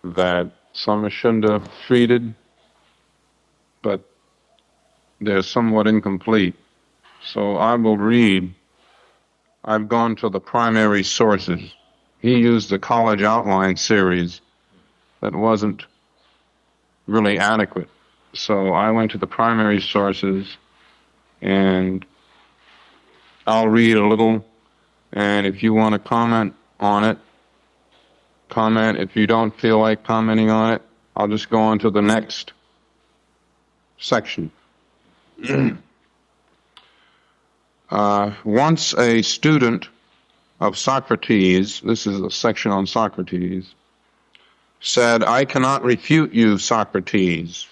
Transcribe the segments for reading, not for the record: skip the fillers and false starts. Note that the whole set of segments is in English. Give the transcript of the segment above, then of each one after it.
that Śyāmasundara treated, but they're somewhat incomplete. So I will read. I've gone to the primary sources. He used the college outline series that wasn't really adequate. So I went to the primary sources, and I'll read a little, and if you want to comment on it, comment. If you don't feel like commenting on it, I'll just go on to the next section. Once a student of Socrates, this is a section on Socrates, said, "I cannot refute you, Socrates."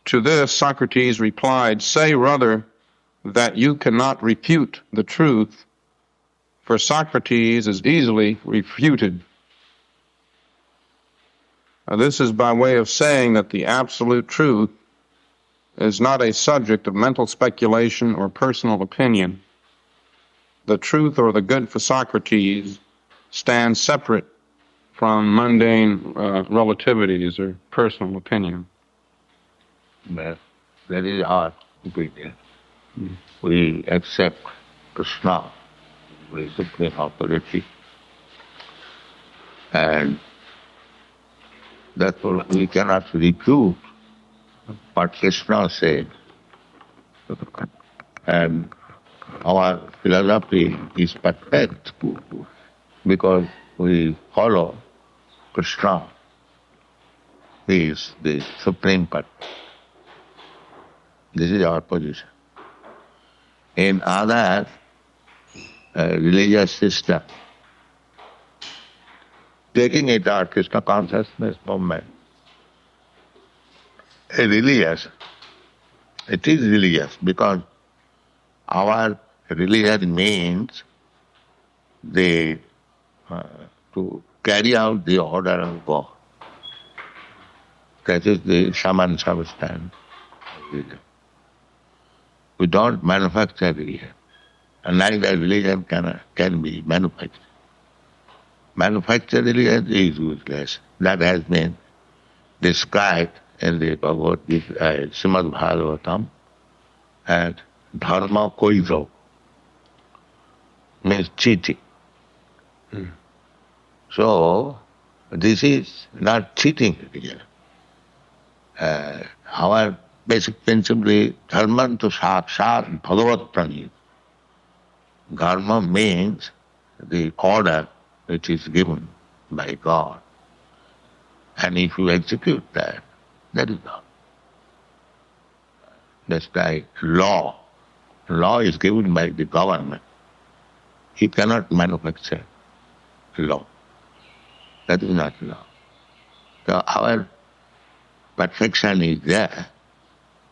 To this, Socrates replied, "Say rather that you cannot refute the truth, for Socrates is easily refuted." This is by way of saying that the absolute truth is not a subject of mental speculation or personal opinion. The truth or the good for Socrates stands separate from mundane relativities or personal opinion. Well, that is our opinion. We accept Krishna, the supreme authority, and therefore we cannot refute what Krishna said. And our philosophy is perfect because we follow Krishna. He is the supreme person. This is our position. In other religious system, taking it our Krishna consciousness movement, it is religious because our religion means to carry out the order of God. That is the Śyāmasundara stand. We don't manufacture religion, and neither religion can be manufactured. Manufactured religion is useless. That has been described in the Srimad Bhagavatam as dharma koizo, means cheating. So, this is not cheating religion. Our basic principle is dharma to sakshat bhagavat pranit. Dharma means the order which is given by God. And if you execute that, that is dharma. That's like law. Law is given by the government. He cannot manufacture law. That is not law. So our perfection is there.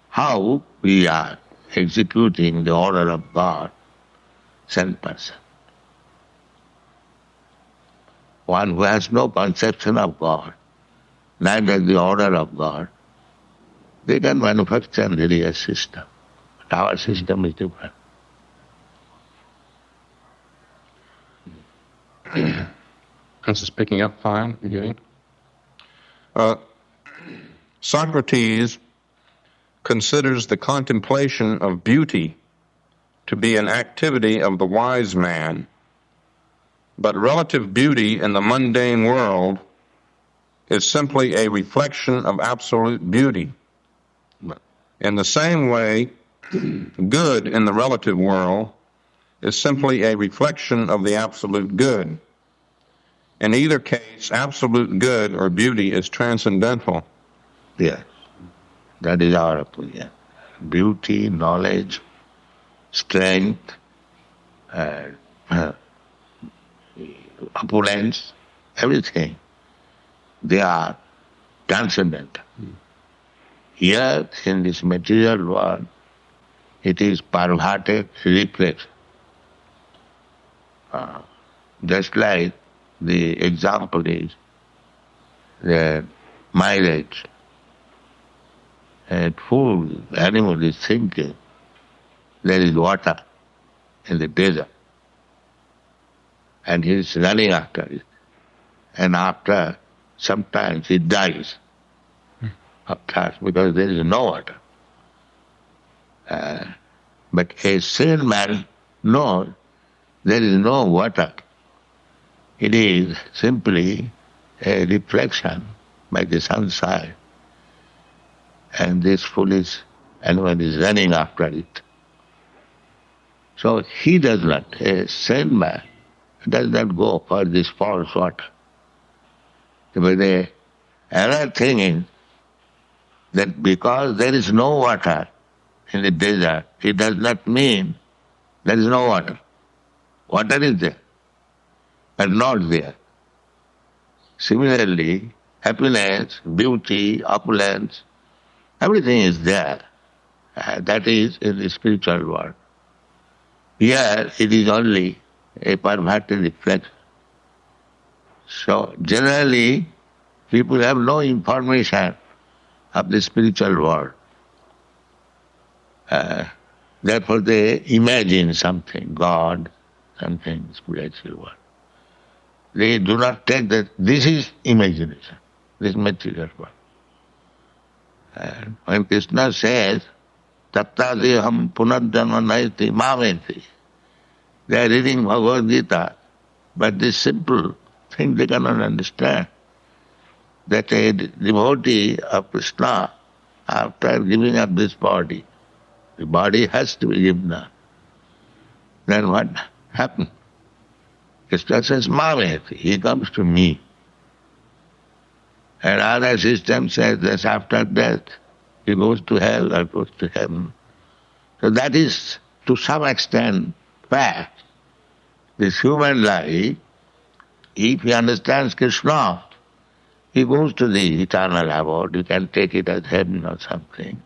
How we are executing the order of God, self-person. One who has no conception of God, neither the order of God, they can manufacture a religious system. But our system is different. This is picking up fine, beginning. Socrates considers the contemplation of beauty to be an activity of the wise man, but relative beauty in the mundane world is simply a reflection of absolute beauty. In the same way, good in the relative world is simply a reflection of the absolute good. In either case, absolute good or beauty is transcendental. Yes, that is our opinion. Beauty, knowledge, strength, opulence, everything, they are transcendental. Here, in this material world, it is perverted reflex. Just like the example is the marriage. A fool animal is thinking there is water in the desert, and he is running after it. and after sometimes it dies of thirst because there is no water. But a sane man knows there is no water. It is simply a reflection by the sunshine, and this foolish animal is running after it. So he does not, a sane man does not go for this false water. But the other thing is that because there is no water in the desert, it does not mean there is no water. Water is there, but not there. Similarly, happiness, beauty, opulence, everything is there. That is in the spiritual world. Here it is only a perverted reflection. So generally, people have no information of the spiritual world. Therefore they imagine something, God, something spiritual world. They do not take that this is imagination, this material world. And when Krishna says, Tattadeham punarjanma naiti mameti, they are reading Bhagavad Gita, but this simple thing they cannot understand. That a devotee of Krishna, after giving up this body, the body has to be given up. Then what happens? Krishna says, Mameti, he comes to me. And other system says that after death, he goes to hell or goes to heaven. So that is, to some extent, fact. This human life, if he understands Krishna, he goes to the eternal abode. You can take it as heaven or something.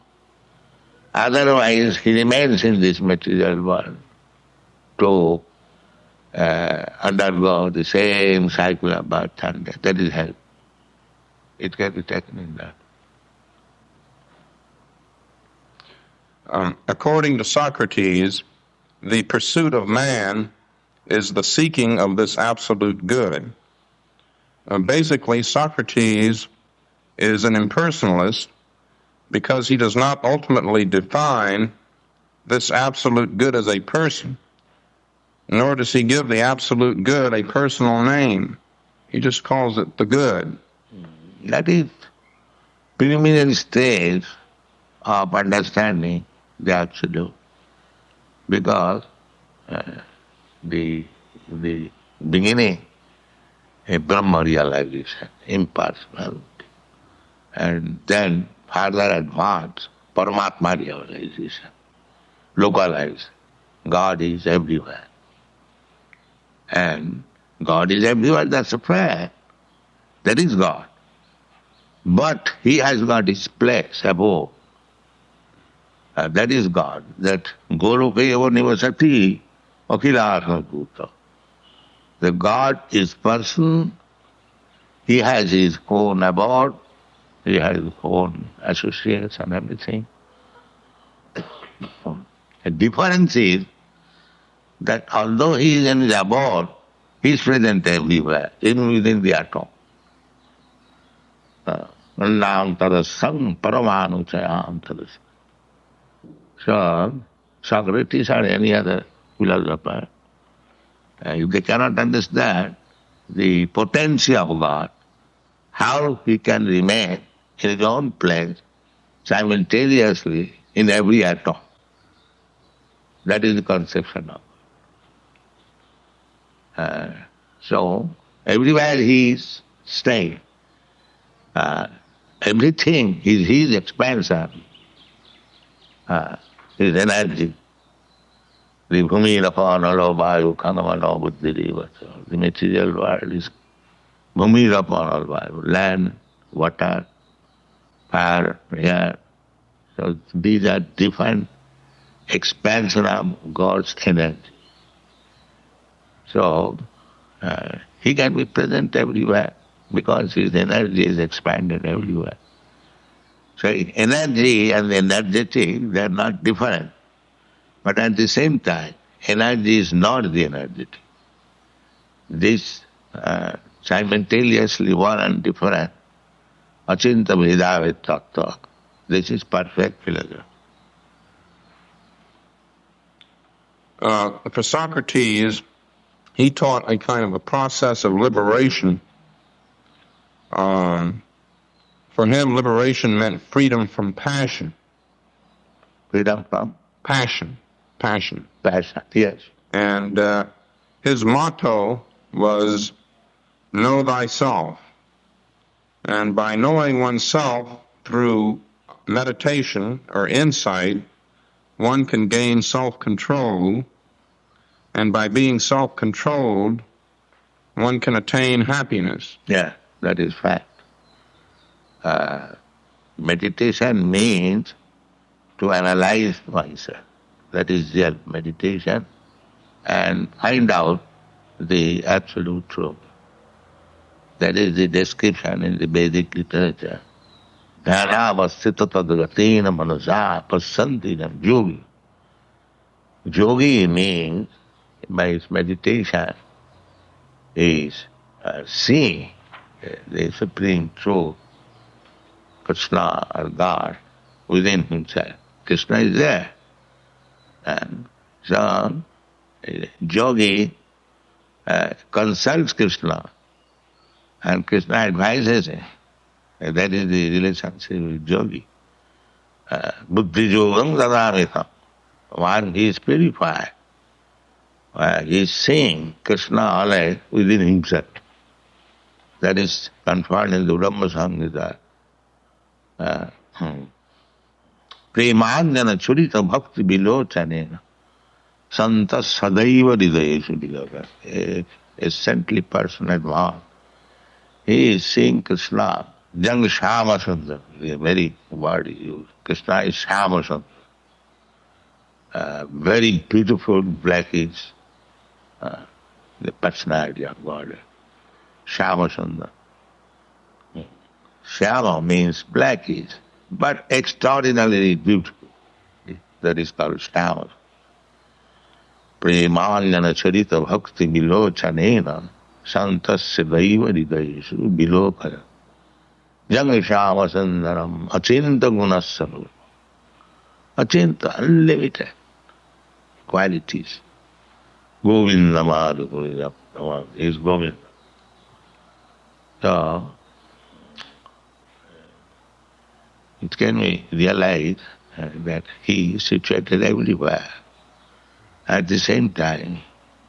Otherwise, he remains in this material world to undergo the same cycle of birth and death. That is hell. It can be taken in that. According to Socrates, the pursuit of man is the seeking of this absolute good. Basically, Socrates is an impersonalist because he does not ultimately define this absolute good as a person, nor does he give the absolute good a personal name. He just calls it the good. That is preliminary stage of understanding the absolute, because the beginning, a Brahma realization, impersonality, and then further advance, Paramatma realization, localized. God is everywhere. And God is everywhere, that's a fact. That is God. But He has got His place above. That is God. That Goloke eva nivasati akhilasma bhuta. The God is person, He has His own abode, He has His own associates and everything. The difference is that although He is in His abode, He is present everywhere, even within the atom. So, Socrates or any other philosopher, if they cannot understand the potency of God, how He can remain in His own place simultaneously in every atom. That is the conception of God. So, everywhere He is staying. Everything is His expansion, His energy. The bhumi rapana vayu kanamana buddhi. The material world is bhumi rapana vayu, land, water, fire, air. So these are different expansion of God's energy. So He can be present everywhere because His energy is expanded everywhere. So energy and energetic, they are not different. But at the same time, energy is not the energetic. This simultaneously one and different. Achinta Vedavet Tattva. This is perfect philosophy. For Socrates, he taught a kind of a process of liberation. For him, liberation meant freedom from passion. Freedom from? Passion. Passion, yes. And his motto was, know thyself. And by knowing oneself through meditation or insight, one can gain self-control. And by being self-controlled, one can attain happiness. Yeah, that is fact. Meditation means to analyze oneself. That is their meditation, and find out the absolute truth. That is the description in the Vedic literature. Dhyānāvasthita tadgatīna manusā pasantinam yogi. Yogi means, by his meditation, is seeing the supreme truth, Krishna or God, within himself. Krishna is there. And so, yogi consults Krishna, and Krishna advises him. That is the relationship with yogi. Buddhi yogam dadamita. When he is purified, he is seeing Krishna alive within himself. That is confirmed in the Brahma Samhita. Premanjana churita bhakti vilochanena santa sadaiva hridayeshu dilaga. A saintly person at one. He is seeing Krishna. Young Śyāmasundara, the very word he used. Krishna is Śyāmasundara. Very beautiful blackish, the personality of God. Śyāmasundara. Śyāma means blackish, but extraordinarily beautiful. That is called Śyāma. Premanjana charita bhakti vilochanena santasya daiva hridayeshu vilokaya. Young Śyāmasundaram achinta gunassaru. Achinta, unlimited qualities. Govinda Madhukuri is Govinda. So, it can be realized that he is situated everywhere. At the same time,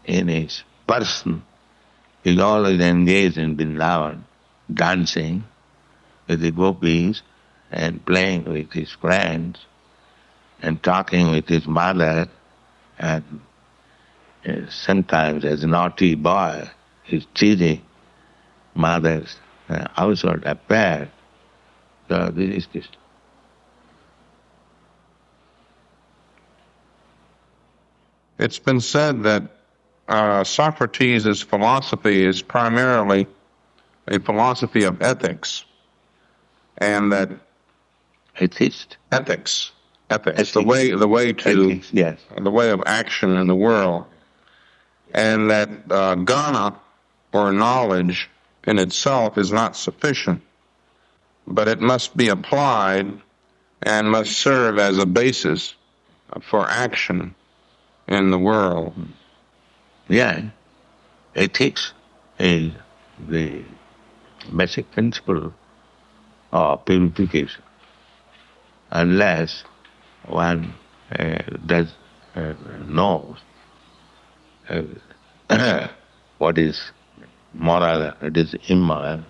in his person, he is always engaged in Vrindavan, dancing with the gopis and playing with his friends and talking with his mother, and sometimes as a naughty boy, he's cheating mother's household affairs. So this is this. It's been said that Socrates' philosophy is primarily a philosophy of ethics, and that ethics, the way to Ethics, yes. the way of action in the world, and that gnana or knowledge in itself is not sufficient, but it must be applied and must serve as a basis for action in the world. Yeah, ethics is the basic principle of purification. Unless one knows what is moral, what is immoral.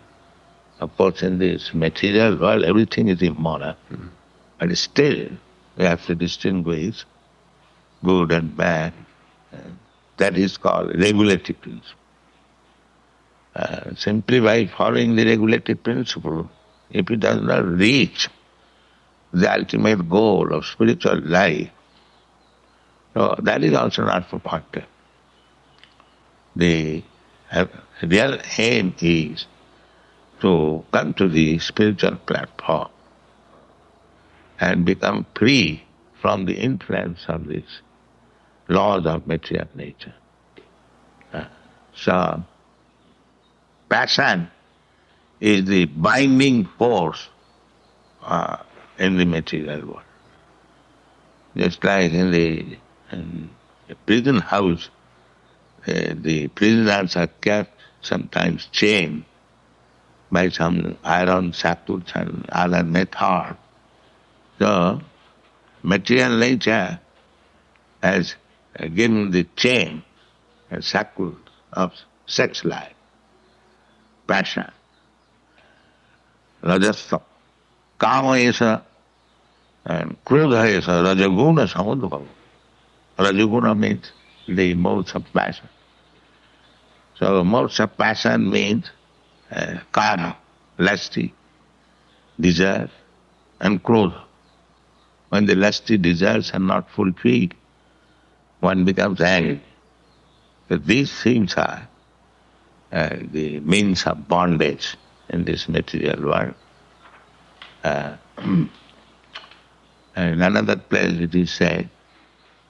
Of course, in this material world, everything is immoral. But still, we have to distinguish good and bad. That is called regulative principle. Simply by following the regulative principle, if it does not reach the ultimate goal of spiritual life, so that is also not perfect. The real aim is to come to the spiritual platform and become free from the influence of these laws of material nature. So, passion is the binding force in the material world. Just like in a prison house, the prisoners are kept sometimes chained by some iron shackles and other method. So, material nature has given the chain and shackles of sex life, passion, rajasa, kama esa, and krodha esa, rajaguna samudbhava. Rajaguna means the modes of passion. So modes of passion means karma, lusty, desire, and krodha. When the lusty desires are not fulfilled, one becomes angry. So these things are the means of bondage in this material world. In another place it is said,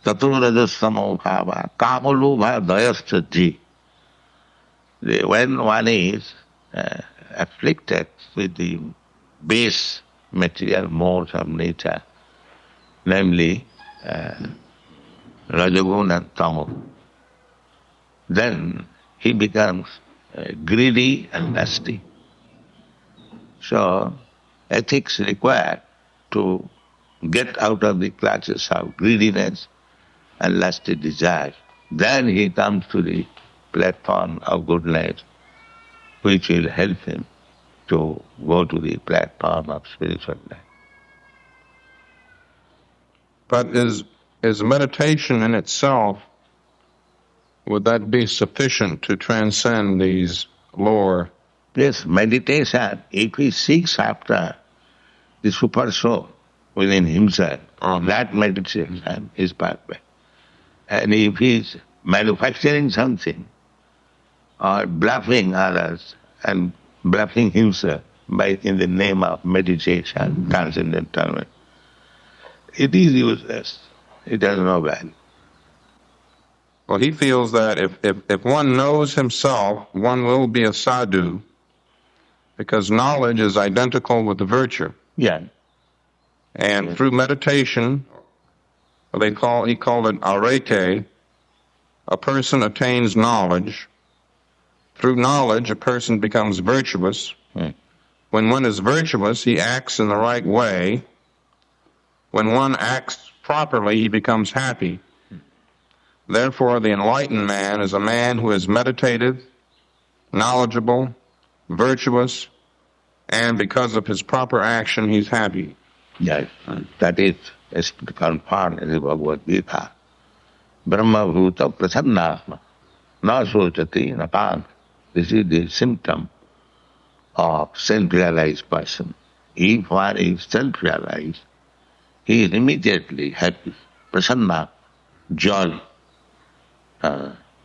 Taturajasamo bhava kamalubha dayascha ji. When one is afflicted with the base material modes of nature, namely Rajaguna and Tamo, then he becomes greedy and lusty. So ethics require to get out of the clutches of greediness and lusty desire. Then he comes to the platform of goodness, which will help him to go to the platform of spiritual life. But is meditation in itself, would that be sufficient to transcend these lower? Yes, meditation, if he seeks after the super soul within himself, that meditation is perfect. And if he is manufacturing something or bluffing others and bluffing himself in the name of meditation, transcendental, it is useless. It has no value. Well, he feels that if one knows himself, one will be a sadhu, because knowledge is identical with the virtue. Yeah. And through meditation, he called it arete, a person attains knowledge. Through knowledge, a person becomes virtuous. When one is virtuous, he acts in the right way. When one acts properly, he becomes happy. Therefore, the enlightened man is a man who is meditative, knowledgeable, virtuous, and because of his proper action, he's happy. Yes, that is confirmed in the Bhagavad Gita. Brahma bhuta prasannatma, na sochati na pan. This is the symptom of self-realized person. If one is self-realized, he is immediately happy, prasanna, joy,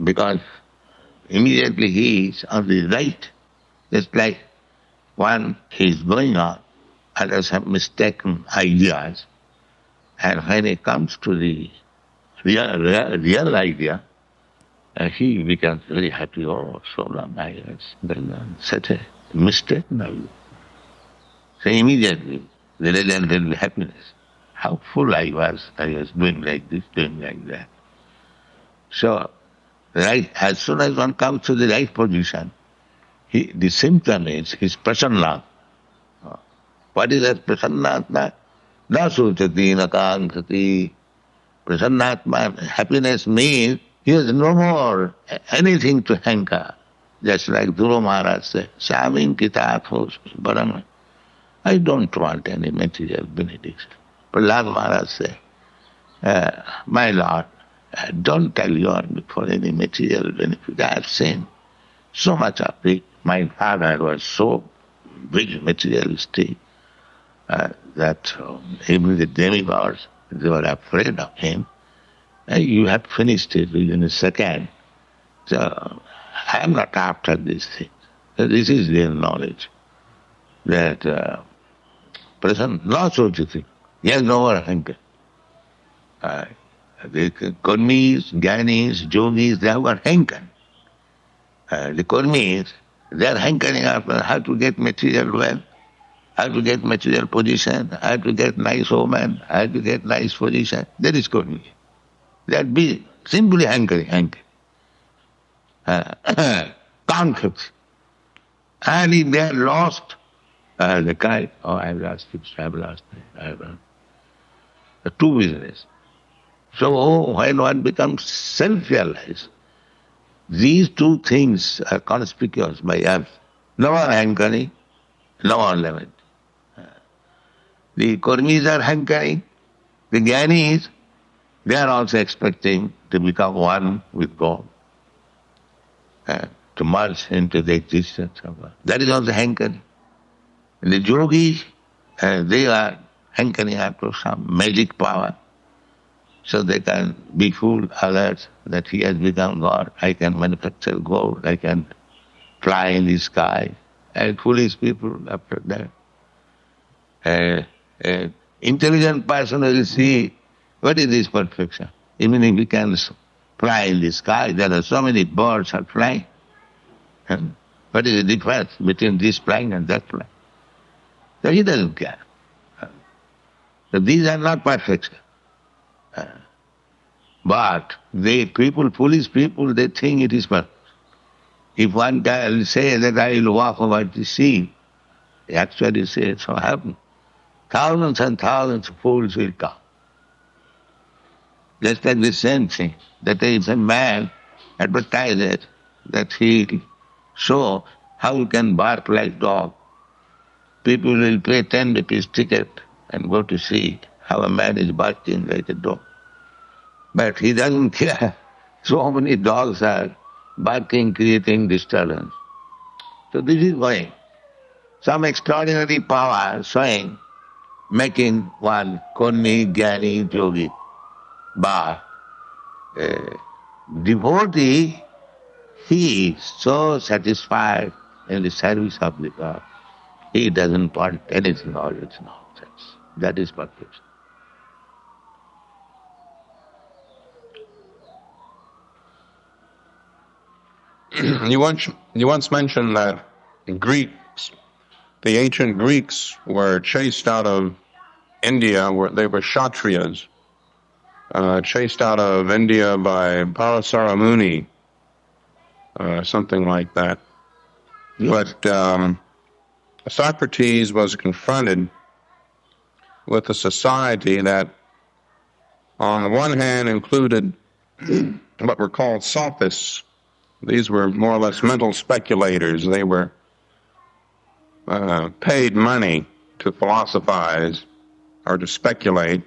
because immediately he is on the right. Just like one is going on under some mistaken ideas, and when he comes to the real idea, he becomes very happy. Oh, so long I was such a mistake now. So immediately the relentless happiness. How full I was doing like this, doing like that. So right, as soon as one comes to the right position, the symptom is his prasanna. What is that prasannatma? Na suchati na kankati. Prasannatma, happiness means he has no more anything to hanker. Just like Dhruva Maharaj said, Saming kitathos param. I don't want any material benediction. Prahlad Maharaj said, my Lord, don't tell me for any material benefit. I have seen so much of it. My father was so big materialistic that even the demigods, they were afraid of him. You have finished it within a second. So I am not after these things. So this is real knowledge. That person, not so to think. He has no more anger. The Kurmis, Gyanis, Yogis, they have got anger. The Kurmis, They are hankering after how to get material wealth, how to get material position, how to get nice woman, how to get nice position. That is called. They are simply hankering. Conflict. And if they are lost, the guy, I've lost it, I've lost it, I've lost it. The two business. So when one becomes self-realized, these two things are conspicuous by us. No one hankering, no one limit. The Kurmis are hankering, the Jnanis, they are also expecting to become one with God, to merge into the existence of God. That is also hankering. And the yogis, they are hankering after some magic power, so they can befool others that he has become God. I can manufacture gold, I can fly in the sky, and foolish people after that. Intelligent person will see, what is this perfection? Even if we can fly in the sky, there are so many birds are flying. What is the difference between this flying and that flying? So he doesn't care. So these are not perfection. But foolish people, they think it is perfect. If one guy will say that I will walk over the sea, he actually say it so happen. Thousands and thousands of fools will come. Just like the same thing, that if a man advertises that he show how you can bark like dog, people will pay 10 rupees ticket and go to see how a man is barking like a dog. But he doesn't care. So many dogs are barking, creating disturbance. So this is why some extraordinary power showing, making one Kurmi, Jnani, Yogi. But devotee, he is so satisfied in the service of the God. He doesn't want anything all its nonsense. That is perfection. You once mentioned that the ancient Greeks were chased out of India, where they were Kshatriyas, chased out of India by Parasara Muni, something like that. Yes. But Socrates was confronted with a society that, on the one hand, included what were called sophists. These were more or less mental speculators. They were paid money to philosophize or to speculate.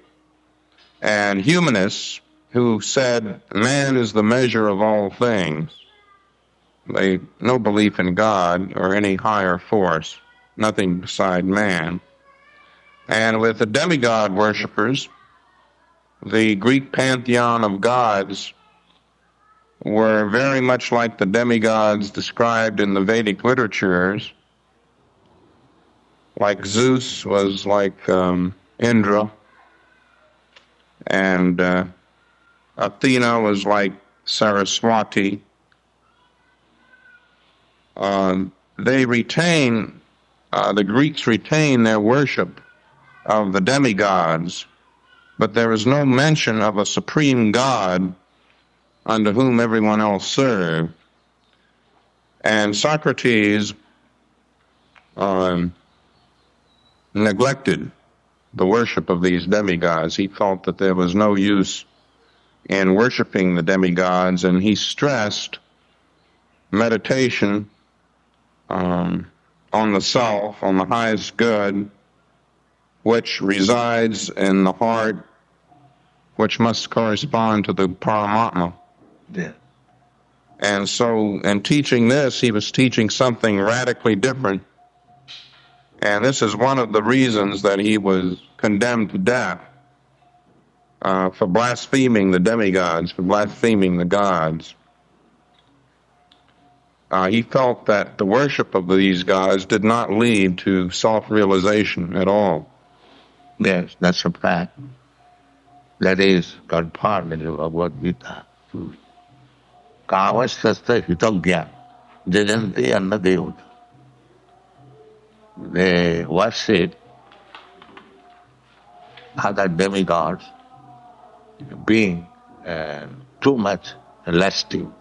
And humanists who said man is the measure of all things. No belief in God or any higher force, nothing beside man. And with the demigod worshippers, the Greek pantheon of gods were very much like the demigods described in the Vedic literatures. Like Zeus was like Indra, and Athena was like Saraswati. The Greeks retain their worship of the demigods, but there is no mention of a supreme God under whom everyone else served. And Socrates neglected the worship of these demigods. He felt that there was no use in worshiping the demigods, and he stressed meditation on the self, on the highest good, which resides in the heart, which must correspond to the Paramatma. Yeah. And so in teaching this, he was teaching something radically different. And this is one of the reasons that he was condemned to death, for blaspheming the demigods, for blaspheming the gods. He felt that the worship of these gods did not lead to self-realization at all. Yes, that's a fact. That is confirmed in the Bhagavad Gita. Kavasthastha hitagya. jajanti anna devata. They worship other demigods, being too much lusting.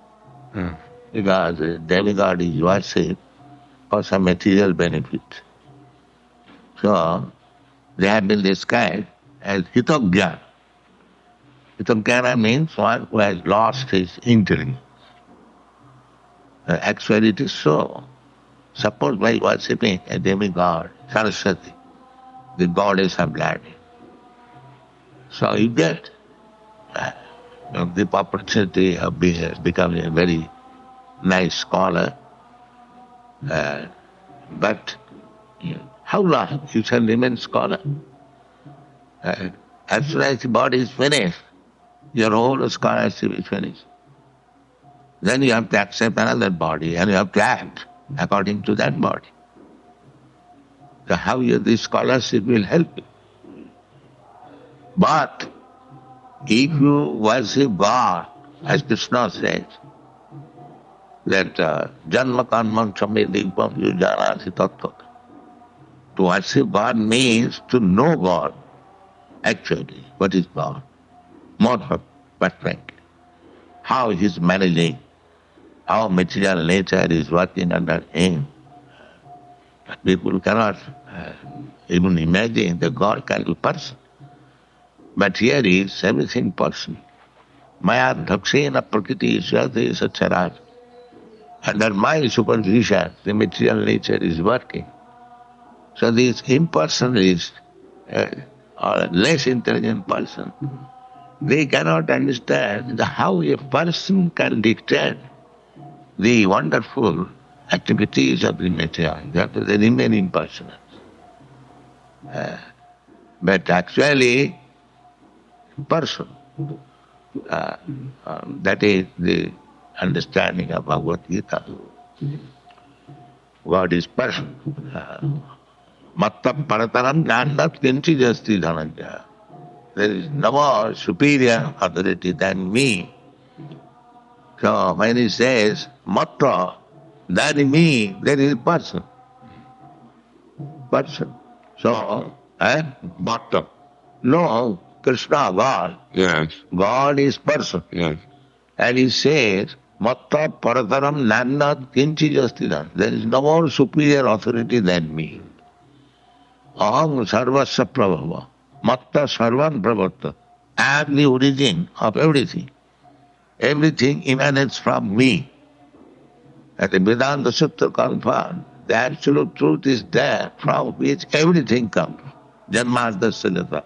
Because a demigod is worshipped for some material benefit. So they have been described as hitogyan. Hitogyana means one who has lost his intelligence. Actually it is so. Suppose by worshipping a demigod, Saraswati, the goddess of learning. So you get the opportunity of becoming a very nice scholar. But how long you shall remain scholar? As soon as the body is finished, your whole scholarship is finished. Then you have to accept another body and you have to act according to that body. So how this scholarship will help you? But if you worship God, as Krishna says, that janma karma samedipam yujanasi tattva. To worship God means to know God, actually, what is God, more perfectly, how He is managing, how material nature is working under Him. People cannot even imagine that God can be person. But here is everything personal. Maya dhaksena prakriti isyate sacharat. Under my supervision, the material nature is working. So these impersonalists or less intelligent person, they cannot understand how a person can dictate the wonderful activities of the material. That is, they remain impersonal. But actually, person, that is the understanding of Bhagavad Gita. God is person. Matta parataram jnanat kinchi jasti dhananja. There is no more superior authority than me. So when he says matta, that is me, that is person. Person. So, matta. No, Krishna, God. Yes. God is person. Yes. And he says, matta parataram jnanat kinchi jasti dhananja. There is no more superior authority than me. Aham sarvasya prabhava. Matta sarvan prabhatta. I am the origin of everything. Everything emanates from me. And the Vedanta Sutra confirms the absolute truth is there from which everything comes. Janmadasya.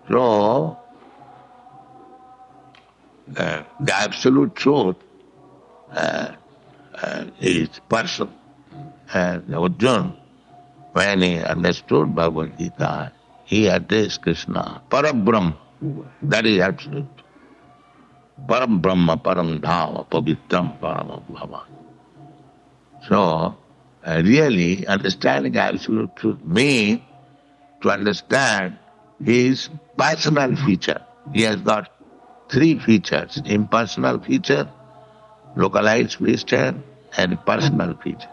So, the absolute truth is person. And Arjuna, when he understood Bhagavad Gita, he addressed Krishna, Parabrahma, that is absolute. Param Brahma, Param Dhama, Pavitram, Param Bhava. So, really understanding absolute truth means to understand his personal feature. He has got three features: impersonal feature, localized feature, and personal feature.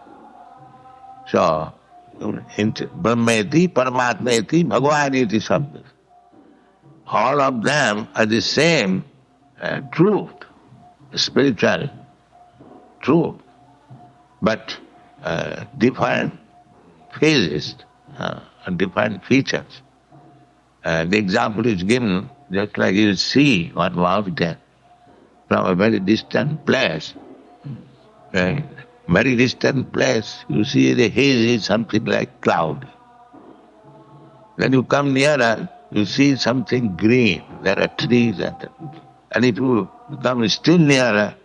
So, Brahmeti, Paramatmeti, Bhagavaniti Sabdas. All of them are the same truth, spiritual truth, but different phases and different features. The example is given just like you see one mountain from a very distant place. Very distant place, you see the haze is something like cloud. When you come nearer, you see something green. There are trees and if you come still nearer,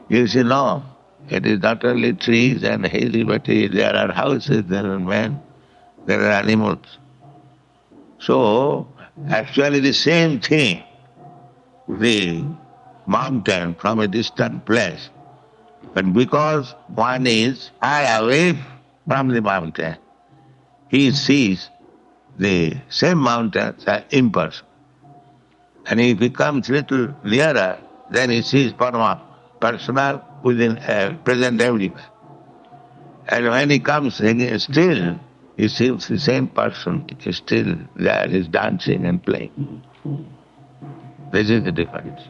you see no, it is not only trees and hazy, but there are houses, there are men, there are animals. So, actually the same thing, the mountain from a distant place. But because one is far away from the mountain, he sees the same mountains as impersonal. And if he comes little nearer, then he sees Parama, personal within present everywhere. And when he comes again, still, he seems the same person. He's still there, he's dancing and playing. This is the difference.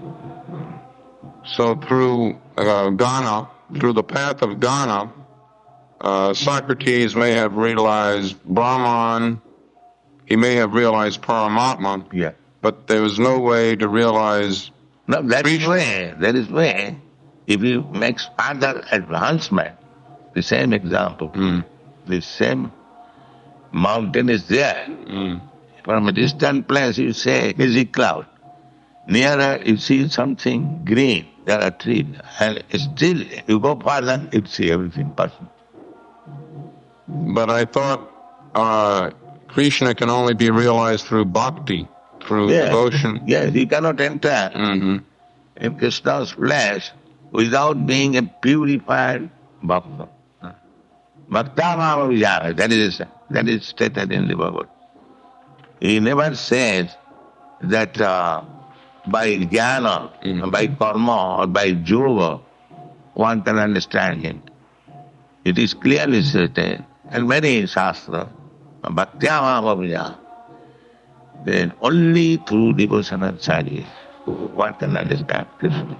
So through Ghana, through the path of Ghana, Socrates may have realized Brahman, he may have realized Paramatma, Yeah. but there was no way to realize No, that is Krishna. way. That is way. If you make further advancement, the same example, the same mountain is there. From a distant place you say, is a cloud. Nearer you see something green, there are trees. And still you go further, you see everything possible. But I thought Krishna can only be realized through bhakti, through devotion. Yes, you cannot enter in Krishna's flesh without being a purified bhakta. Bhakta vijara, that is stated in the Bhagavad. He never says that by jnana, by karma, or by yoga, one can understand him. It is clearly stated, and many shastra, bhaktyamavavijaya, then only through devotional service one can understand Krishna.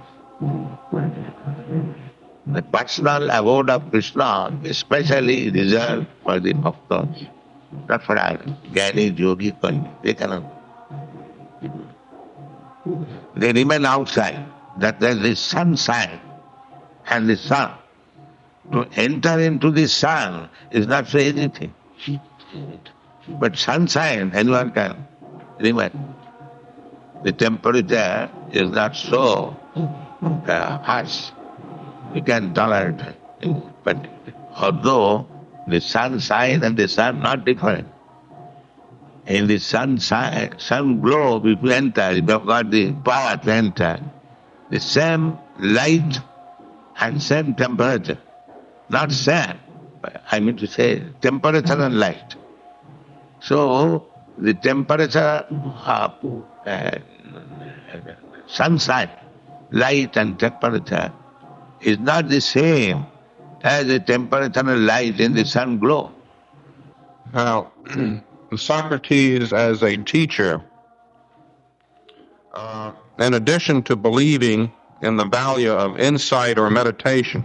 The personal abode of Krishna is especially reserved for the bhaktas. That's what Jnani, Yogi, they cannot. They remain outside. That there is the sunshine and the sun. To enter into the sun is not so easy thing. But sunshine, anyone can remain. The temperature is not so harsh. You can tolerate it. But although the sunshine and the sun not different. In the sunshine, sun glow, if you enter, if you have got the power to enter, the same light and same temperature. Not same, I mean to say temperature and light. So the temperature of sunshine, light and temperature is not the same as the temperature and light in the sun glow. Now, Socrates as a teacher, in addition to believing in the value of insight or meditation,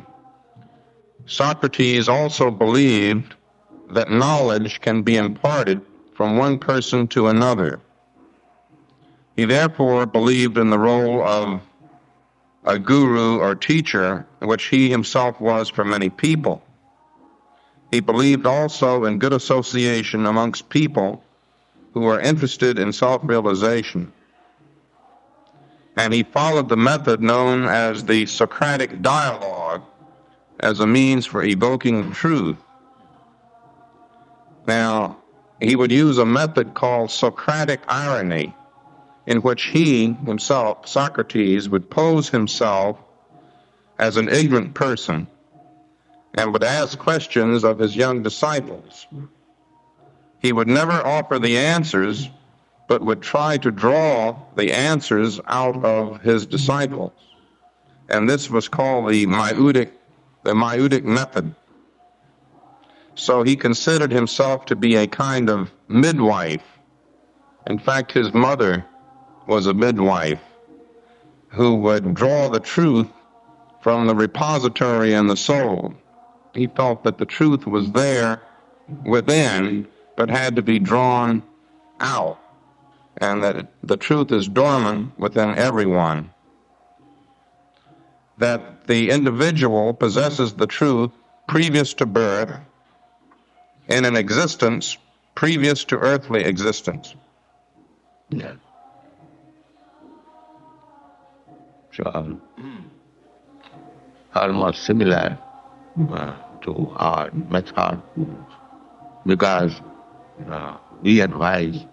Socrates also believed that knowledge can be imparted from one person to another. He therefore believed in the role of a guru or teacher, which he himself was for many people. He believed also in good association amongst people who are interested in self-realization. And he followed the method known as the Socratic dialogue as a means for evoking truth. Now, he would use a method called Socratic irony, in which he himself, Socrates, would pose himself as an ignorant person and would ask questions of his young disciples. He would never offer the answers, but would try to draw the answers out of his disciples. And this was called the Mayudic method. So he considered himself to be a kind of midwife. In fact, his mother was a midwife who would draw the truth from the repository in the soul. He felt that the truth was there within, but had to be drawn out, and that the truth is dormant within everyone. That the individual possesses the truth previous to birth in an existence previous to earthly existence. Yeah. So, almost similar to our method, because we advise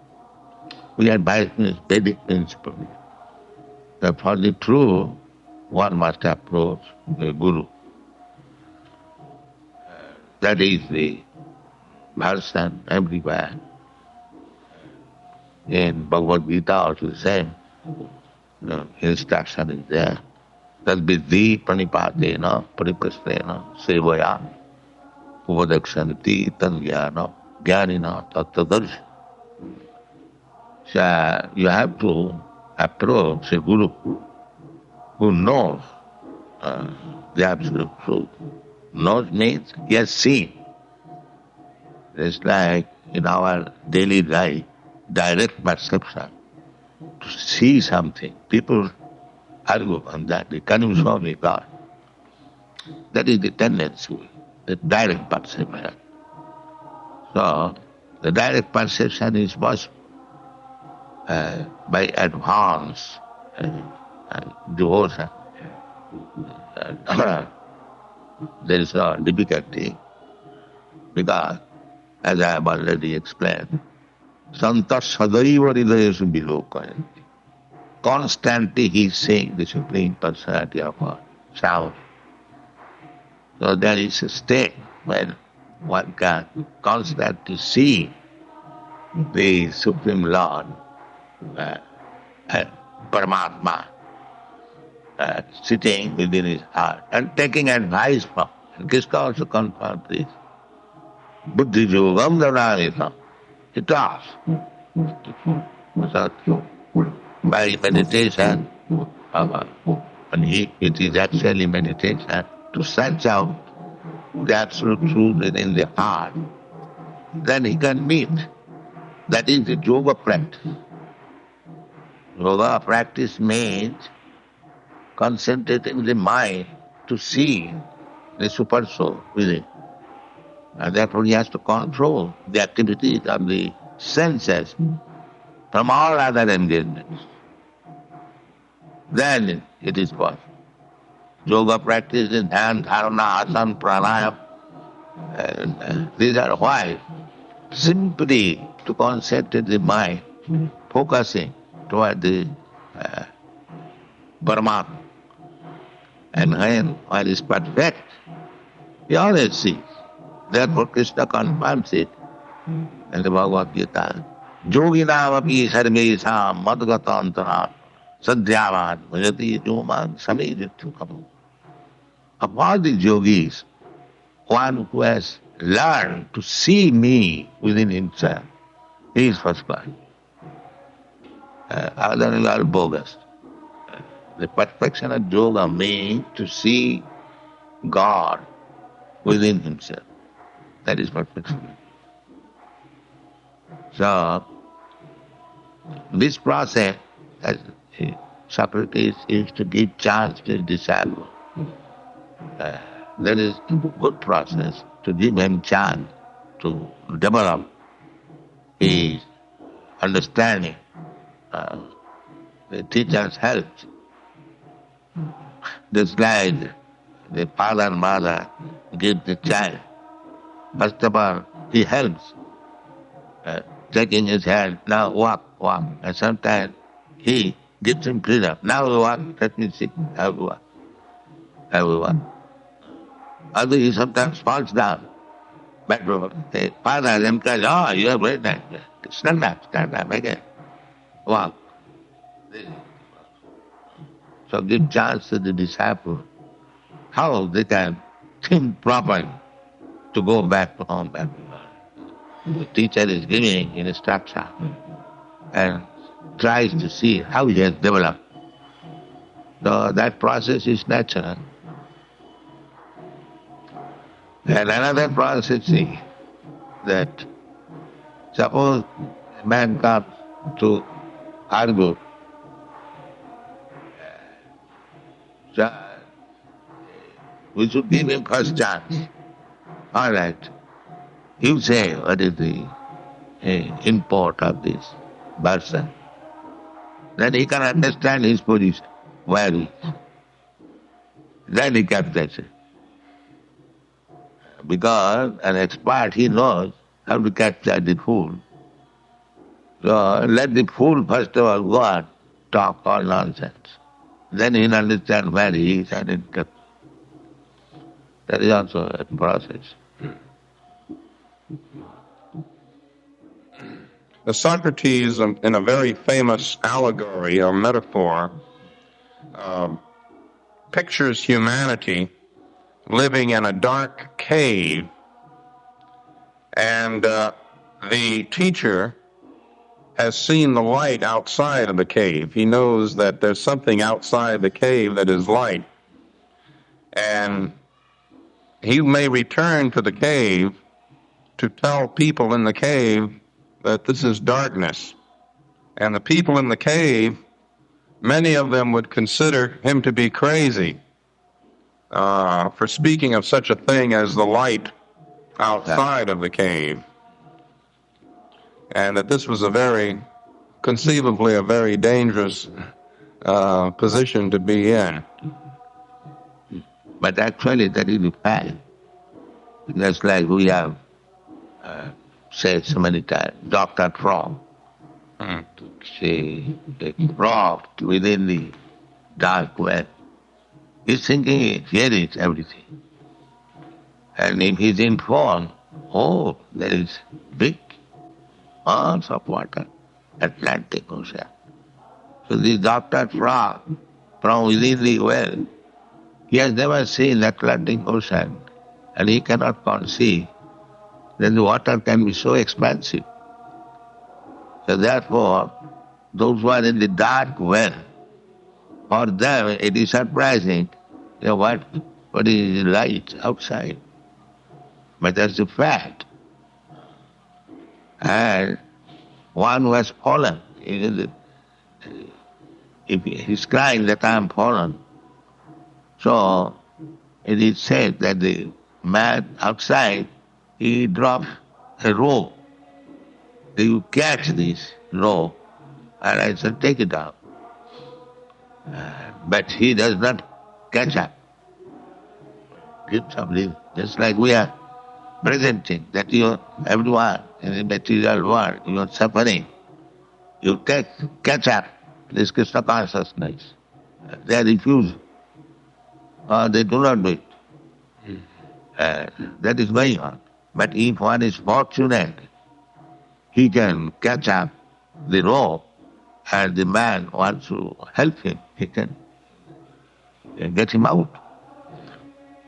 in Vedic principle that for the true, one must approach the Guru. That is the version everywhere. In Bhagavad Gita also the same. Instruction is there. Tadvidhi pranipatena pariprasthena sevaya upadakshanti tadjnana jnanina tattvadarsh. So you have to approach a guru who knows the absolute truth. Knows means he has seen. It's like in our daily life, direct perception. To see something. People argue on that. Can you show me God? That is the tendency, the direct perception. So, the direct perception is possible by advance devotion. There is no difficulty because, as I have already explained, Santa Sadaiva Hridayesu Vilokaya. Constantly he is saying the Supreme Personality of God, sound. So there is a state when one can constantly see the Supreme Lord, Paramatma, sitting within his heart and taking advice from. And Krishna also confirmed this. Buddhi yogam dhananita. He talks. So, by meditation, and it is actually meditation to search out the absolute truth within the heart, then he can meet. That is the yoga practice. Yoga practice means concentrating the mind to see the super soul within. And therefore he has to control the activities of the senses from all other engagements. Then it is possible. Yoga practice in hand, dharana, asana, pranayama. These are why? Simply to concentrate the mind, focusing toward the Paramatma. And when all is perfect, he always sees. Therefore Krishna confirms it in the Bhagavad Gita. Yoginam api sarvesam madgatantara sadhyavan bhajati yomam sameditthukam. Of all the yogis, one who has learned to see me within himself, he is first class. Others are bogus. The perfection of yoga means to see God within himself. That is perfection. So, this process, as Socrates used to give chance to his disciple, that is a good process to give him chance to develop his understanding. The teacher's help. Just like the father and mother give the child. First of all, he helps, taking his hand, now walk. And sometimes he gives him freedom. Now walk, let me see how you walk. Although he sometimes falls down. But the father encourages, oh, you are great. Stand up again. Walk. So give chance to the disciple how they can think properly to go back to home. The teacher is giving instruction and tries to see how he has developed. So that process is natural. And another process is that suppose a man comes to argue, so we should give him first chance. All right. You say what is the import of this person. Then he can understand his position, where he is. Then he captures it. Because an expert, he knows how to capture the fool. So let the fool first of all go and talk all nonsense. Then he'll understand where he is and it captures. That is also a process. Socrates, in a very famous allegory or metaphor, pictures humanity living in a dark cave, and the teacher has seen the light outside of the cave. He knows that there's something outside the cave that is light. And he may return to the cave to tell people in the cave that this is darkness. And the people in the cave, many of them would consider him to be crazy for speaking of such a thing as the light outside of the cave. And that this was conceivably a very dangerous position to be in. But actually that is the fact. Just like we have said so many times, Dr. Frog, say the frog within the dark well is thinking here is everything. And if he's informed, oh, there is big amounts of water, Atlantic Ocean. So this Dr. Frog from within the well, he has never seen Atlantic Ocean, and he cannot conceive that the water can be so expansive. So therefore, those who are in the dark well, for them it is surprising, what is the light outside. But that's the fact. And one who has fallen, if he's crying that I am fallen, so it is said that the man outside, he drops a rope. You catch this rope, and I said, take it out. But he does not catch up. Gives up, just like we are presenting that everyone in the material world, you are suffering. You catch up this Krishna consciousness. They refuse, or they do not do it. That is going on. But if one is fortunate, he can catch up the rope, and the man wants to help him, he can get him out.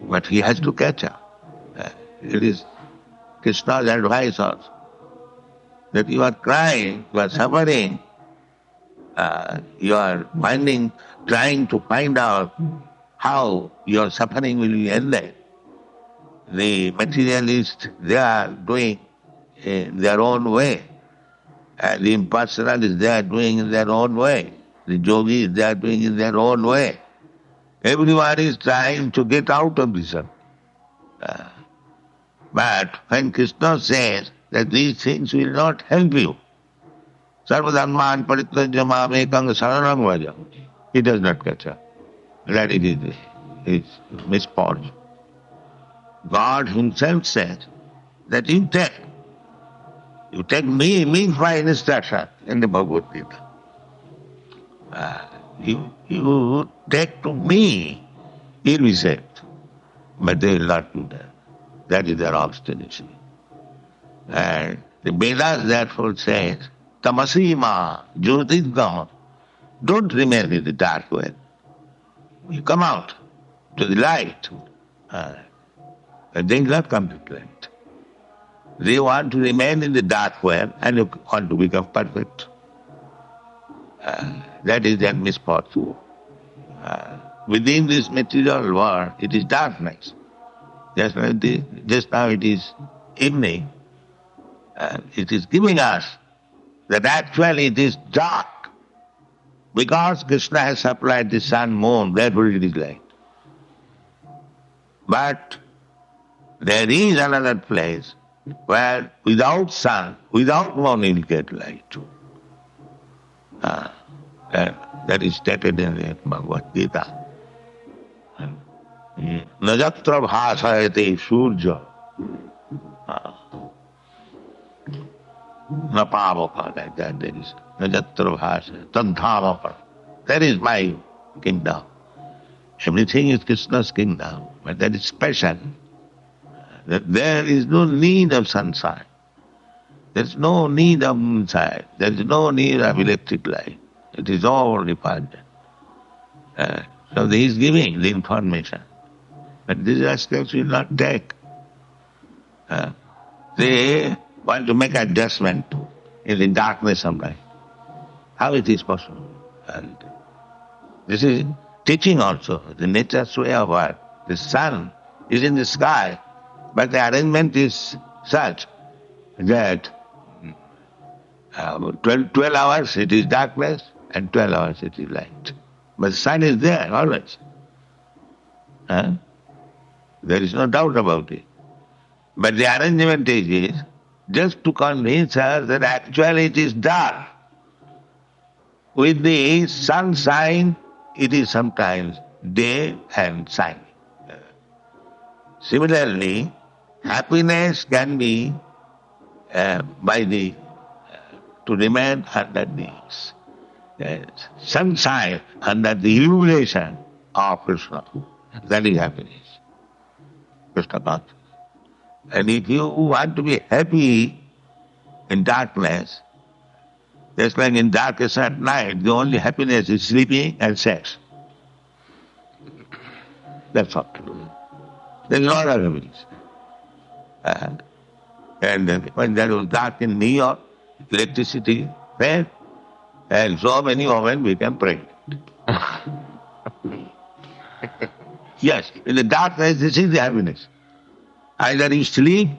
But he has to catch up. It is Krishna's advice also, that you are crying, you are suffering, you are trying to find out how your suffering will be ended. The materialists, they are doing in their own way. And the impersonalists, they are doing in their own way. The yogis, they are doing in their own way. Everyone is trying to get out of this. But when Krishna says that these things will not help you, sarvadharman parityajya mamekang saranam vaja, he does not catch up. That is his misfortune. God himself says that you take me by instruction in the Bhagavad Gita. You take to me, you'll be saved. But they will not do that. That is their obstinacy. And the Vedas therefore says, tamasima, jyotirgama, don't remain in the dark well. You come out to the light. They will not come to the light. They want to remain in the dark well and you want to become perfect. That is their misfortune. Within this material world, it is darkness. Just now it is evening. It is giving us that actually it is dark. Because Krishna has supplied the sun, moon, therefore it is light. But there is another place where without sun, without moon, you will get light too. That is stated in the Bhagavad Gita. Najatra bhasayate surja napavaka, like that there is. Najatra bhasayate tadhamapa. That is my kingdom. Everything is Krishna's kingdom, but that is special. That there is no need of sunshine. There is no need of moonshine. There is no need of electric light. It is all refunded. So he is giving the information. But these aspects will not take. They want to make adjustment in the darkness of life. How it is possible? And this is teaching also, the nature's way of work. The sun is in the sky, but the arrangement is such that 12 hours it is darkness and 12 hours it is light. But the sun is there always. There is no doubt about it. But the arrangement is just to convince us that actually it is dark. With the sunshine, it is sometimes day and shine. Similarly, happiness can be to remain under the sunshine, under the illumination of Krishna. That is happiness. Krishna consciousness. And if you want to be happy in darkness, just like in darkness at night, the only happiness is sleeping and sex. That's all. There is no other happiness. And when there was dark in New York, electricity failed, and so many women became pregnant. Yes, in the darkness, this is the happiness. Either you sleep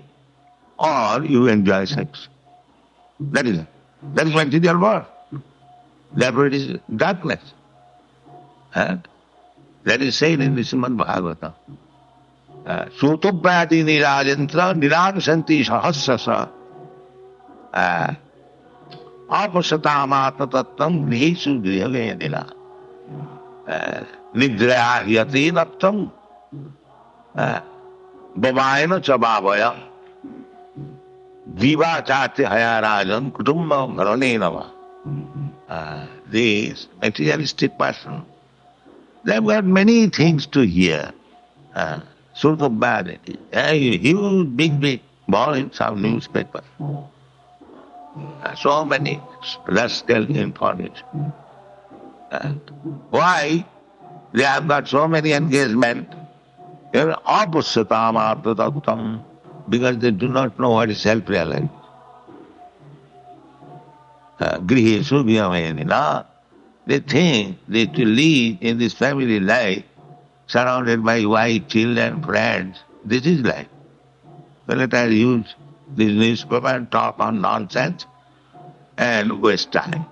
or you enjoy sex. That is material world. Therefore it is darkness. That is said in the Srimad Bhagavatam. Sutoprati nirajantra niranusanti sahasrasa apasatamata tattam grihesu grihavedila nidraya hyati nattam Bhavayana chabhavaya Viva chate hayarajan kutumba gharane nama. This materialistic person, they've got many things to hear. Sort of bad. Huge, big volumes of newspaper. So many rascal information. Why? They have got so many engagement. Oppositam arthatattam, because they do not know what is self-realization. Grihesu vyamayadina. They think they to live in this family life, surrounded by wife, children, friends. This is life. So let us use this newspaper and talk on nonsense and waste time.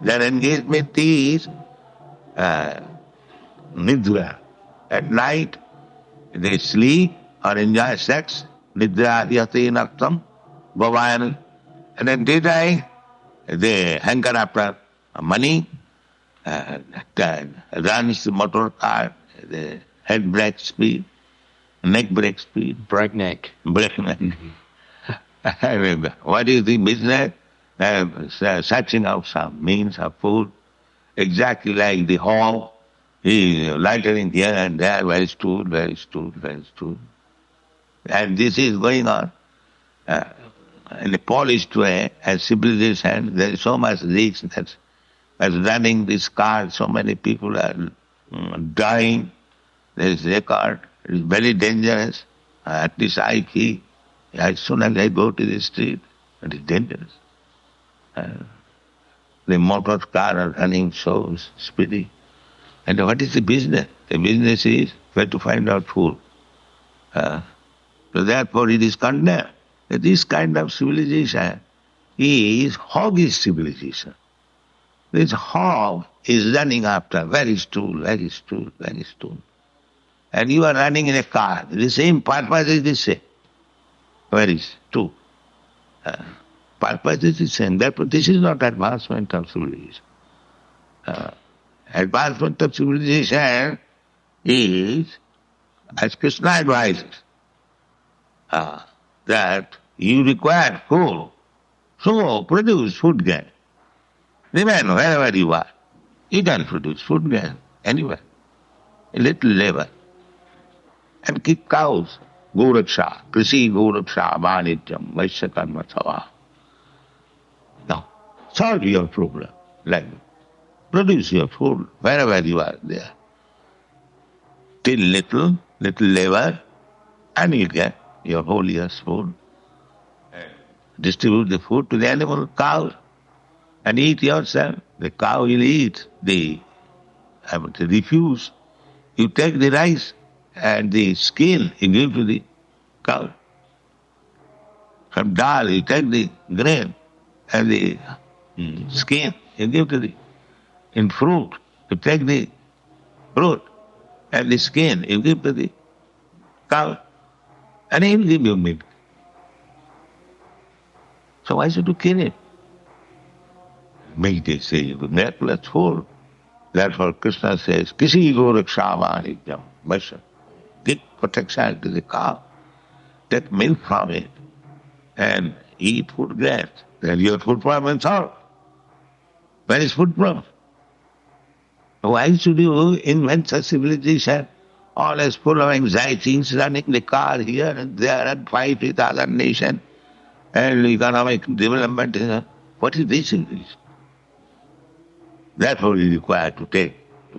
Their engagement is nidra. At night, they sleep or enjoy sex, nidra yati naktam, bhavayana. And at daytime, they hanker after money, runs the motor car, the head brake speed, neck brake speed. Breakneck. Breakneck. What is the business? Searching out some means of food, exactly like the hog. He is lightering here and there, very stool. And this is going on in a polished way, as civilization. There is so much risk that as running this car, so many people are dying. There is record. It is very dangerous. At least I feel, as soon as I go to the street, it is dangerous. The motor car are running so speedy. And what is the business? The business is where to find out food. So therefore it is condemned. That this kind of civilization is hoggish civilization. This hog is running after very stool. And you are running in a car. The same purpose is the same. Where is stool? Purpose is the same. Therefore this is not advancement of civilization. Advancement of civilization is, as Krishna advises, that you require food, so produce food grain. Remain wherever you are. You can produce food grain anywhere. A little labor. And keep cows. Gauraksha, Krishi Gauraksha, Vanityam, Vaishyakarma Sava. Now, solve your problem. Like produce your food wherever you are there. till little labor, and you get your whole year's food. Distribute the food to the animal, cow, and eat yourself. The cow will eat, the refuse. You take the rice and the skin, you give to the cow. From dal, you take the grain and the skin, you give to the... In fruit, you take the fruit and the skin, you give to the cow, and he will give you milk. So why should you kill it? Make they say, the necklace full. Therefore Krishna says, Kisi go rakshāvānityam, Vasha. Give protection to the cow. Take milk from it and eat food grass. Then your food problem is solved. Where is food from? Why should you invent such civilization? All is full of anxieties, running the car here and there and fight with other nations and economic development. What is this civilization? Therefore, we require to take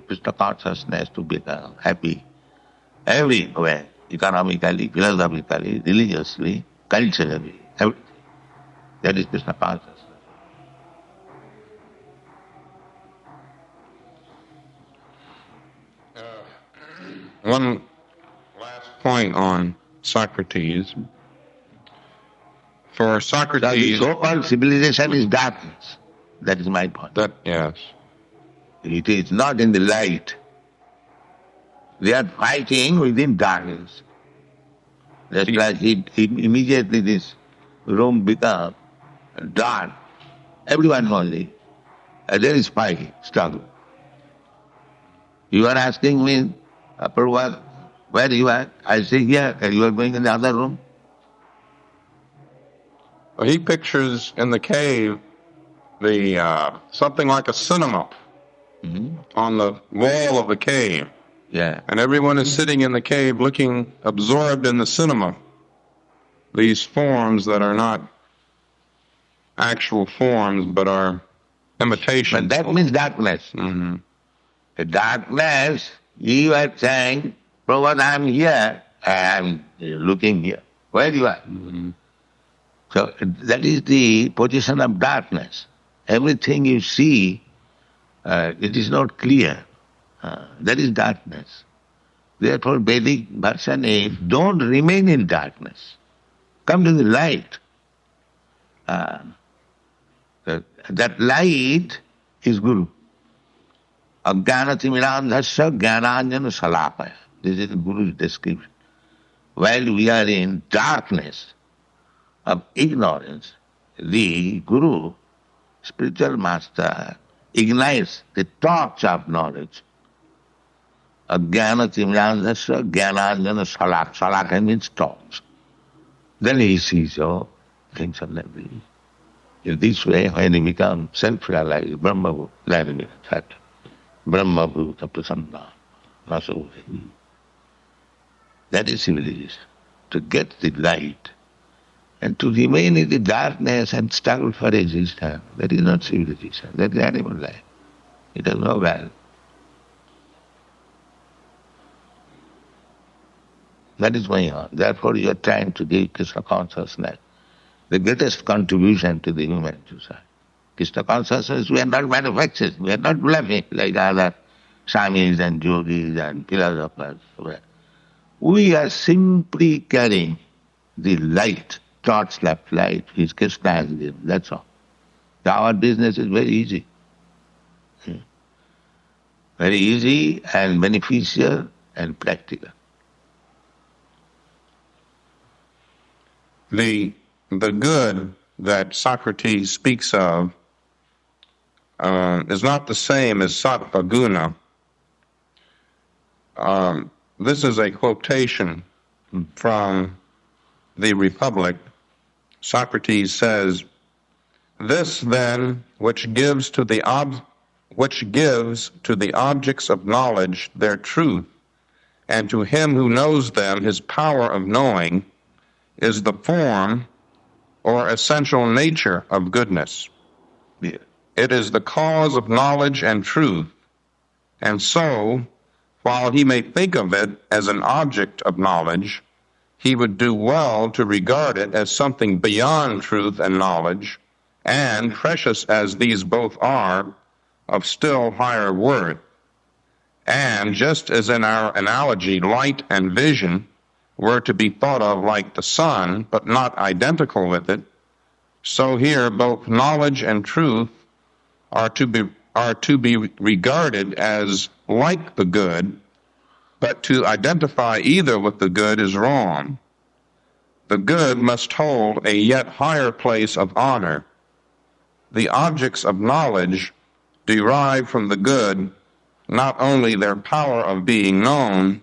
Krishna consciousness to become happy everywhere, economically, philosophically, religiously, culturally, everything. That is Krishna consciousness. One last point on Socrates. For Socrates... So the so-called civilization is darkness. That is my point. Yes. It is not in the light. They are fighting within darkness. Just like immediately this room becomes dark. Everyone knows it. There is fighting, struggle. You are asking me, Prabhupada, where you are? I say here, and you are going in the other room. Well, he pictures in the cave something like a cinema on the wall of the cave. Yeah. And everyone is sitting in the cave looking absorbed in the cinema. These forms that are not actual forms but are imitations. But that means darkness. Mm-hmm. The darkness, you are saying, Prabhupada, I am here, I am looking here. Where you are? Mm-hmm. So that is the position of darkness. Everything you see, it is not clear. That is darkness. Therefore, Vedic version is, don't remain in darkness. Come to the light. That light is Guru. Ajnanatimidandhasya jnananjana salakaya. This is the Guru's description. While we are in darkness of ignorance, the Guru, spiritual master, ignites the torch of knowledge. Ajnanatimidandhasya jnananjana salakaya. Salakaya means torch. Then he sees, things are like this. In this way, when he becomes self-realized, Brahma-bhuta prasanna, nasovedi. That is civilization. To get the light and to remain in the darkness and struggle for existence, that is not civilization, that is animal life. It has no value. That is going on. Therefore, you are trying to give Krishna consciousness the greatest contribution to the human society. Krishna consciousness, we are not manufactured, we are not bluffing like other swamis and yogis and philosophers. We are simply carrying the light, torch-left light, which Krishna has given, that's all. Our business is very easy. Very easy and beneficial and practical. The good that Socrates speaks of is not the same as sattva guna. This is a quotation from the Republic. Socrates says, "This then which gives to the objects of knowledge their truth, and to him who knows them his power of knowing, is the form or essential nature of goodness. It is the cause of knowledge and truth, and so, while he may think of it as an object of knowledge, he would do well to regard it as something beyond truth and knowledge, and, precious as these both are, of still higher worth. And just as in our analogy, light and vision were to be thought of like the sun, but not identical with it, so here both knowledge and truth are to be regarded as like the good, but to identify either with the good is wrong. The good must hold a yet higher place of honor. The objects of knowledge derive from the good not only their power of being known,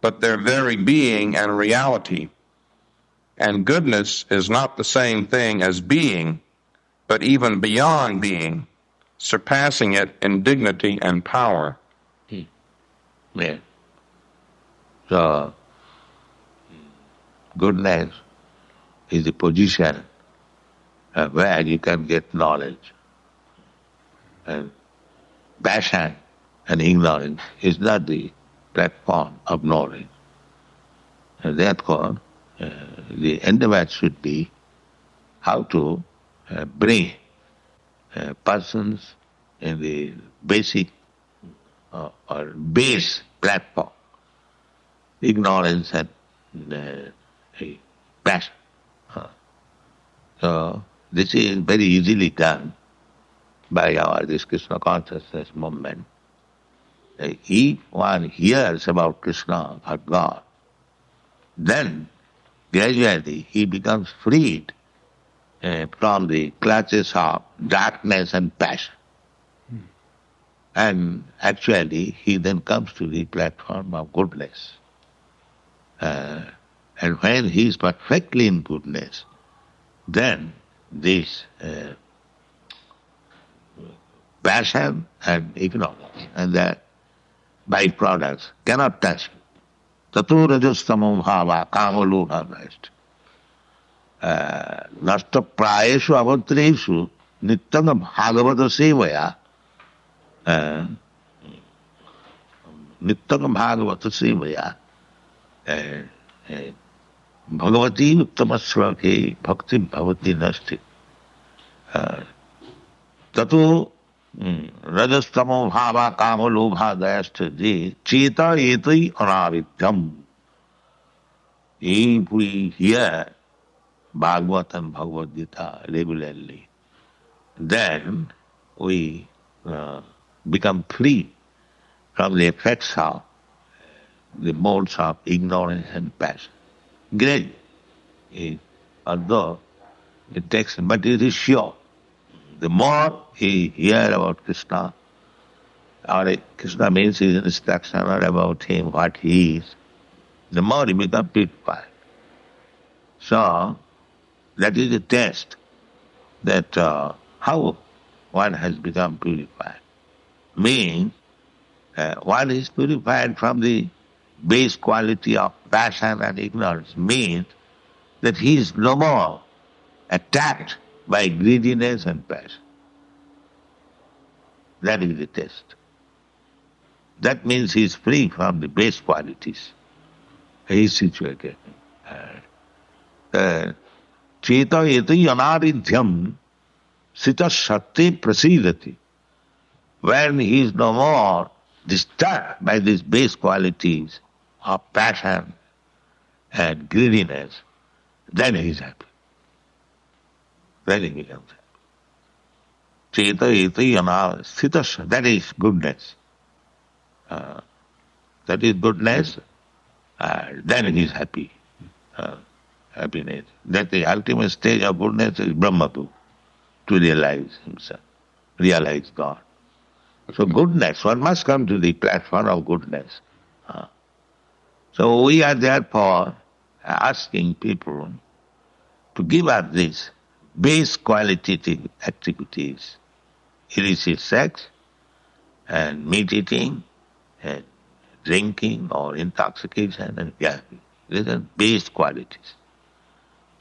but their very being and reality. And goodness is not the same thing as being, but even beyond being, surpassing it in dignity and power. Yeah. So, goodness is a position where you can get knowledge. And passion and ignorance is not the platform of knowledge. And therefore, the endeavor should be how to bring persons in the basic or base platform, ignorance and passion. So this is very easily done by our this Krishna consciousness movement. If one hears about Krishna or God, then gradually he becomes freed from the clutches of darkness and passion. And actually he then comes to the platform of goodness. And when he is perfectly in goodness, then this passion and ignorance and their byproducts cannot touch him. Tato rajastamo bhava kamalobha nashta. Nashta prayeshu avantreshu nityam bhagavata sevaya. Nityam bhagavata sevaya. Bhagavati uttamasvake bhakti bhavati nasti. Tato rajastamo bhava kamalobha dayasthati cheta etai anavidyam. If we hear Bhagavad and Bhagavad Gita regularly, then we become free from the effects of the modes of ignorance and passion. Gradually, although it takes, but it is sure. The more he hear about Krishna, or Krishna means his instruction or about him, what he is, the more he becomes purified. So, that is a test that how one has become purified. Means one is purified from the base quality of passion and ignorance. Means that he is no more attacked by greediness and passion. That is the test. That means he is free from the base qualities. He is situated. Cheta eti anaridhyam sita shakti prasidati. When he is no more disturbed by these base qualities of passion and greediness, then he is happy. Then he becomes happy. Cheta eti anaridhyam, that is goodness. That is goodness, then he is happy. Happiness. That the ultimate stage of goodness is Brahmatu, to realize himself, realize God. So goodness, one must come to the platform of goodness. So we are therefore asking people to give up these base qualitative activities, illicit sex and meat eating and drinking or intoxication and gambling. These are base qualities.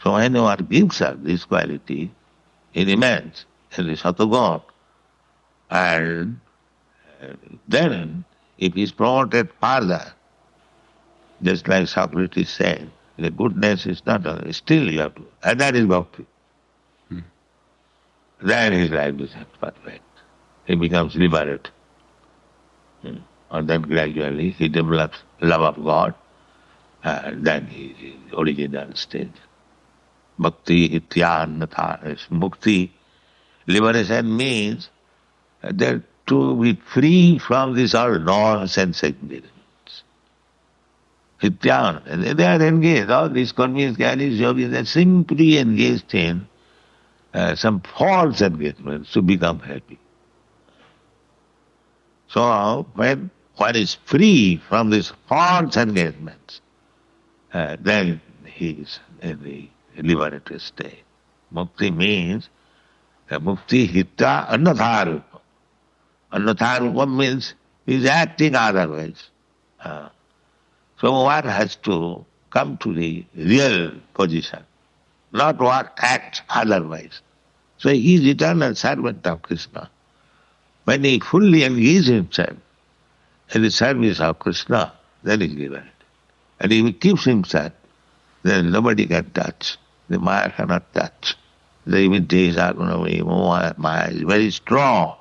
So when one gives up this quality, it remains in the Satoguna, and then if he is promoted further, just like Socrates said, the goodness is not still you have to, and that is bhakti. Then his life is perfect. He becomes liberated. And then gradually he develops love of God, and then he is in the original state. Bhakti ityanatha is mukti. Liberation means that to be free from this all nonsense ignorance. Hityan, they are engaged, all these convinced Gyanis, yogis, they are simply engaged in some false engagements to become happy. So when one is free from these false engagements, then he is in the liberated state. Mukti means mukti hitta annatharupa. Annatharupa means he is acting otherwise. So one has to come to the real position, not what acts otherwise. So he is eternal servant of Krishna. When he fully engages himself in the service of Krishna, then he is liberated. And if he keeps himself, then nobody can touch. The Maya cannot touch. The imitation Maya is very strong.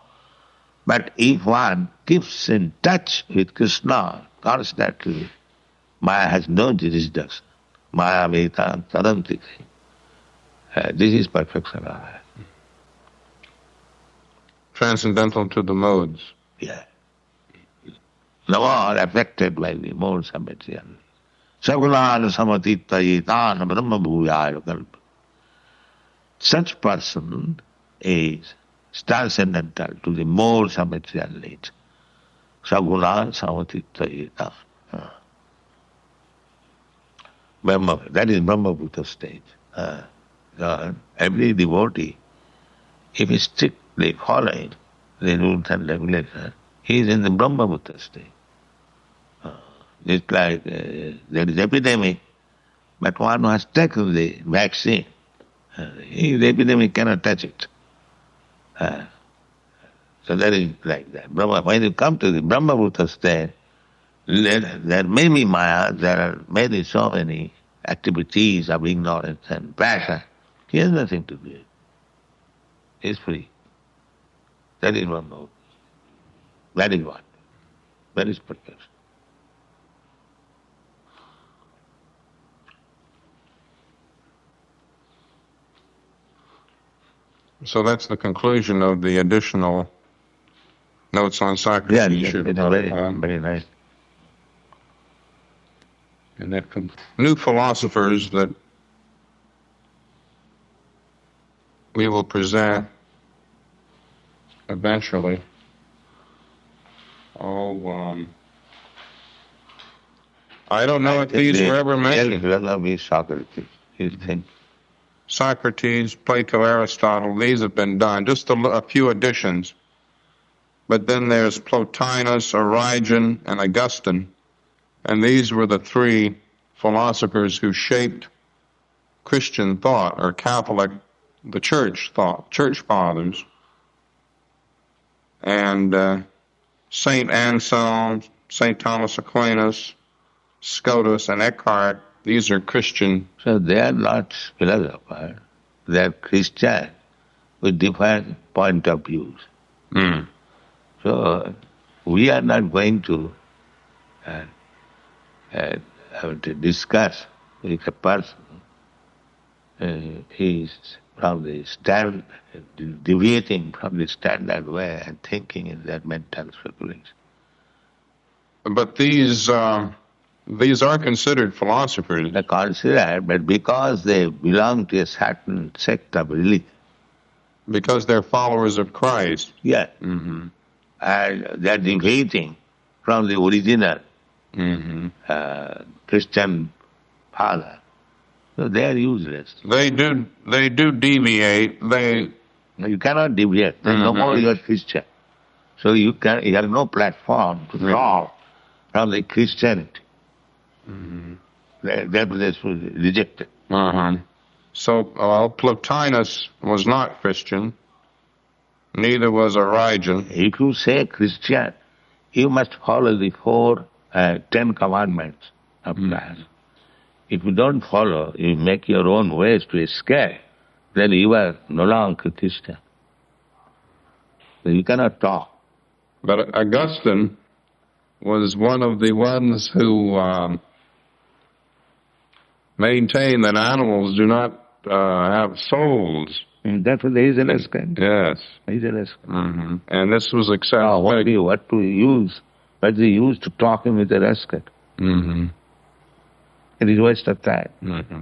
But if one keeps in touch with Krishna constantly, Maya has no jurisdiction. Maya Vetan Tadanti. This is perfection. Transcendental to the modes. Yeah. No are affected by the modes of materialism. Sagunan samatitayitan brahma bhuyaya kalpa. Such person is transcendental to the modes of material nature. Sagunan samatitayitan. Brahma, that is Brahma Bhuta state. Every devotee, if he strictly following the rules and regulations, he is in the Brahma Bhuta state. Just like there is epidemic, but one who has taken the vaccine, the epidemic cannot touch it. So that is like that. Brahma, when you come to the Brahma Bhuta state, there may be Maya, there are so many activities of ignorance and passion. He has nothing to do with it. He is free. That is one mode. That is one. That is perfection. So that's the conclusion of the additional notes on Socrates. Yeah, it's very nice. And that new philosophers that we will present eventually. I don't know if these were ever mentioned. Socrates, Plato, Aristotle, these have been done, just a few additions. But then there's Plotinus, Origen, and Augustine. And these were the three philosophers who shaped Christian thought, or Catholic, the church thought, church fathers. And St. Anselm, St. Thomas Aquinas, Scotus, and Eckhart, these are Christian. So they are not philosophers, they are Christian with different point of views. So we are not going to have to discuss with a person he is from the deviating from the standard way and thinking in their mental speculation. But these are considered philosophers. They're considered, but because they belong to a certain sect of religion. Because they're followers of Christ. Yeah. And they're deviating from the original Christian father. So they are useless. They do deviate. You cannot deviate. There's no more you are Christian. So you have no platform to draw from the Christianity. That was rejected. So Plotinus was not Christian. Neither was Origen. If you say Christian, you must follow the 10 commandments of life. If you don't follow, you make your own ways to escape, then you are no longer Krishna. So you cannot talk. But Augustine was one of the ones who maintained that animals do not have souls. And that's what he's an escape. Yes. He's an escape. Mm-hmm. And this was accepted. What to use? What they use to talk him with a escape? Mm-hmm. It is waste of time. Mm-hmm.